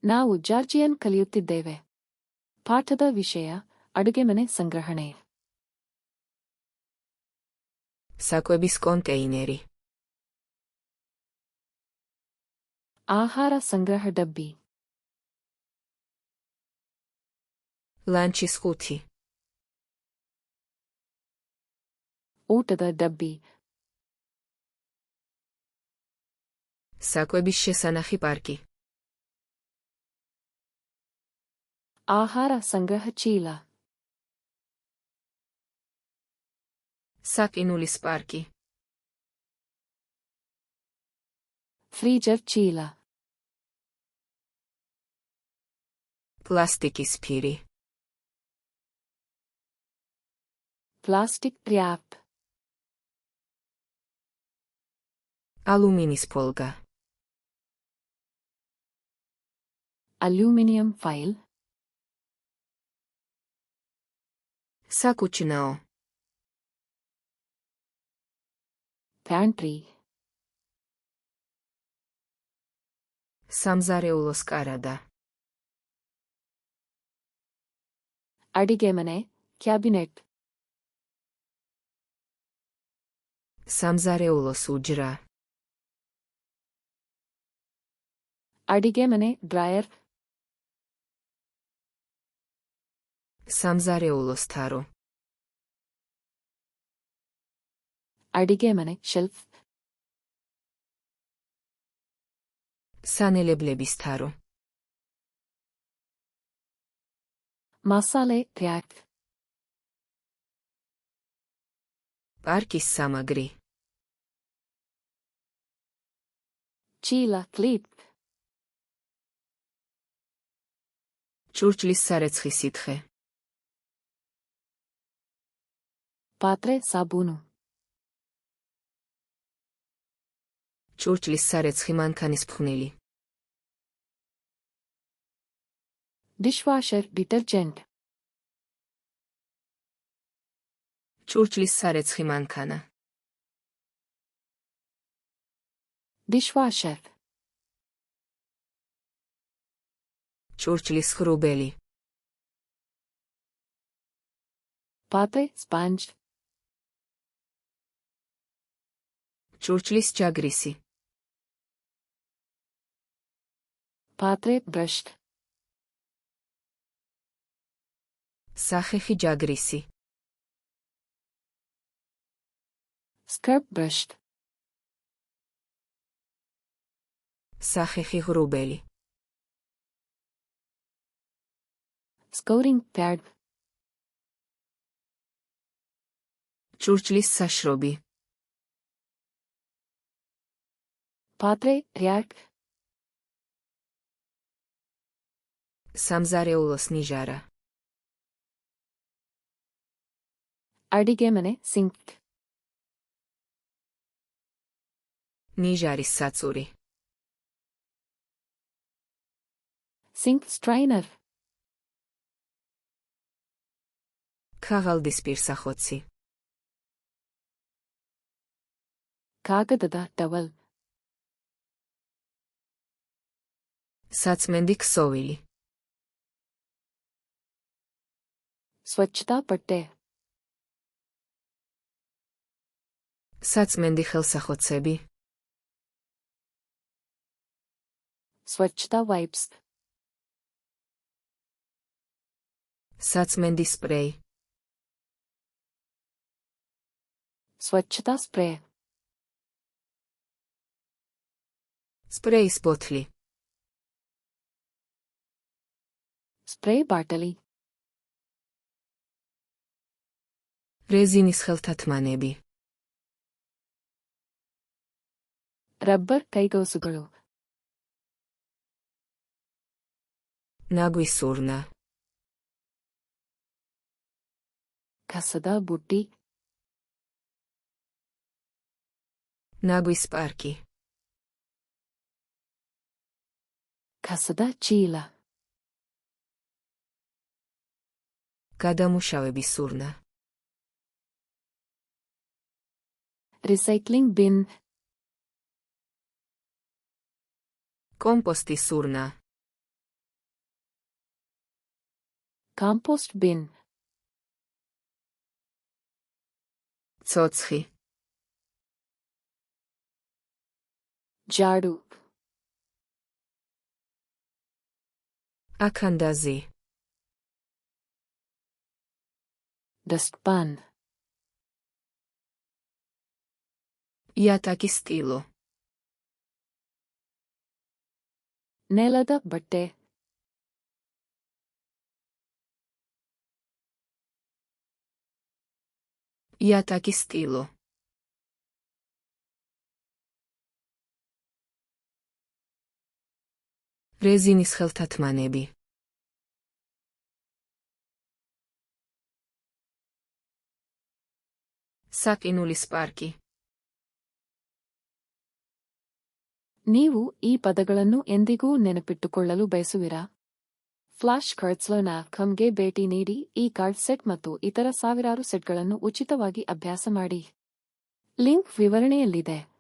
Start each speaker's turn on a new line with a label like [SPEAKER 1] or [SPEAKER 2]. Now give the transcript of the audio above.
[SPEAKER 1] ನಾವು ಜಾರ್ಜಿಯನ್ ಕಲಿಯುತ್ತಿದ್ದೇವೆ. ಪಾಠದ ವಿಷಯ ಅಡುಗೆಮನೆ ಸಂಗ್ರಹಣೆ.
[SPEAKER 2] საკვების კონტეინერი.
[SPEAKER 1] ಆಹಾರ ಸಂಗ್ರಹ ಡಬ್ಬಿ.
[SPEAKER 2] ლანჩის ხუთი.
[SPEAKER 1] ಊಟದ ಡಬ್ಬಿ.
[SPEAKER 2] საკვების შესანახი პარკი.
[SPEAKER 1] ಆಹಾರ ಸಂಗ್ರಹ ಚೀಲ.
[SPEAKER 2] საკინულის პარკი.
[SPEAKER 1] ಫ್ರೀಜರ್ ಚೀಲ.
[SPEAKER 2] პლასტიკის ფირი.
[SPEAKER 1] Plastic wrap.
[SPEAKER 2] ალუმინის ფოლგა.
[SPEAKER 1] Aluminium foil.
[SPEAKER 2] საკუჩნაო.
[SPEAKER 1] Pantry.
[SPEAKER 2] სამზარეულოს კარადა.
[SPEAKER 1] ಅಡಿಗೆಮನೆ ಕ್ಯಾಬಿನೆಟ್.
[SPEAKER 2] სამზარეულოს უჯრა.
[SPEAKER 1] ಅಡಿಗೆಮನೆ ಡ್ರಾಯರ್.
[SPEAKER 2] სამზარეულოს თარო.
[SPEAKER 1] ಅಡಿಗೆಮನೆ ಶೆಲ್ಫ್.
[SPEAKER 2] სანელებლების თარო.
[SPEAKER 1] ಮಸಾಲೆ ರ್ಯಾಕ್.
[SPEAKER 2] პარკის სამაგრი.
[SPEAKER 1] ಚೀಲ ಕ್ಲೀಪ್.
[SPEAKER 2] ჭურჭლის სარეცხი სითხე.
[SPEAKER 1] ಪಾತ್ರೆ ಸಾಬೂನು.
[SPEAKER 2] ჭურჭლის სარეცხი მანქანის ფხვნილი.
[SPEAKER 1] Dishwasher detergent.
[SPEAKER 2] ჭურჭლის სარეცხი მანქანა.
[SPEAKER 1] ಡಿಶ್ವಾಷರ್.
[SPEAKER 2] ჭურჭლის ღრუბელი.
[SPEAKER 1] ಪಾತ್ರೆ ಸ್ಪಾಂಜ್.
[SPEAKER 2] ჭურჭლის ჯაგრისი.
[SPEAKER 1] ಪಾತ್ರೆ brush.
[SPEAKER 2] სახეხი ჯაგრისი.
[SPEAKER 1] Scrub brush.
[SPEAKER 2] სახეხი ღრუბელი.
[SPEAKER 1] Scouring pad.
[SPEAKER 2] ჭურჭლის საშრობი.
[SPEAKER 1] ಪಾತ್ರೆ ರ್ಯಾಕ್.
[SPEAKER 2] სამზარეულოს ნიჟარა.
[SPEAKER 1] ಅಡಿಗೆಮನೆ ಸಿಂಕ್.
[SPEAKER 2] ნიჟარის საწური.
[SPEAKER 1] Sink strainer.
[SPEAKER 2] ქაღალდის პირსახოცი.
[SPEAKER 1] ಕಾಗದದ ಟವಲ್.
[SPEAKER 2] საწმენდი ქსოვილი.
[SPEAKER 1] ಸ್ವಚ್ಛತಾ ಪಟ್ಟೆ.
[SPEAKER 2] საწმენდი ხელსახოცები.
[SPEAKER 1] ಸ್ವಚ್ಛತಾ ವೈಪ್ಸ್.
[SPEAKER 2] საწმენდი სპრეი.
[SPEAKER 1] ಸ್ವಚ್ಛತಾ ಸ್ಪ್ರೇ.
[SPEAKER 2] სპრეის ბოთლი.
[SPEAKER 1] ಸ್ಪ್ರೇ ಬಾಟಲಿ.
[SPEAKER 2] რეზინის ხელთათმანები.
[SPEAKER 1] ರಬ್ಬರ್ ಕೈಗೌಸುಗಳು.
[SPEAKER 2] ნაგვის ურნა.
[SPEAKER 1] ಕಸದ ಬುಟ್ಟಿ.
[SPEAKER 2] ნაგვის პარკი.
[SPEAKER 1] ಕಸದ ಚೀಲ.
[SPEAKER 2] გადამუშავების ურნა.
[SPEAKER 1] Recycling bin.
[SPEAKER 2] კომპოსტის ურნა.
[SPEAKER 1] Compost bin.
[SPEAKER 2] Цоцхи.
[SPEAKER 1] ಜಾಡು.
[SPEAKER 2] Akandazi.
[SPEAKER 1] ಡಸ್ಟ್ಪಾನ್.
[SPEAKER 2] Jataki stilo.
[SPEAKER 1] ನೆಲದ ಬಟ್ಟೆ.
[SPEAKER 2] Jataki stilo. Rezinis ხელთათმანები. Sakinulis parki.
[SPEAKER 1] ನೀವು ಈ ಪದಗಳನ್ನು ಎಂದಿಗೂ ನೆನಪಿಟ್ಟುಕೊಳ್ಳಲು ಬಯಸುವಿರಾ? ಫ್ಲಾಶ್ ಕಾರ್ಡ್ಸ್‌ಗೆ ಭೇಟಿ ನೀಡಿ ಈ ಕಾರ್ಡ್ ಸೆಟ್ ಮತ್ತು ಇತರ ಸಾವಿರಾರು ಸೆಟ್ಗಳನ್ನು ಉಚಿತವಾಗಿ ಅಭ್ಯಾಸ ಮಾಡಿ. ಲಿಂಕ್ ವಿವರಣೆಯಲ್ಲಿದೆ.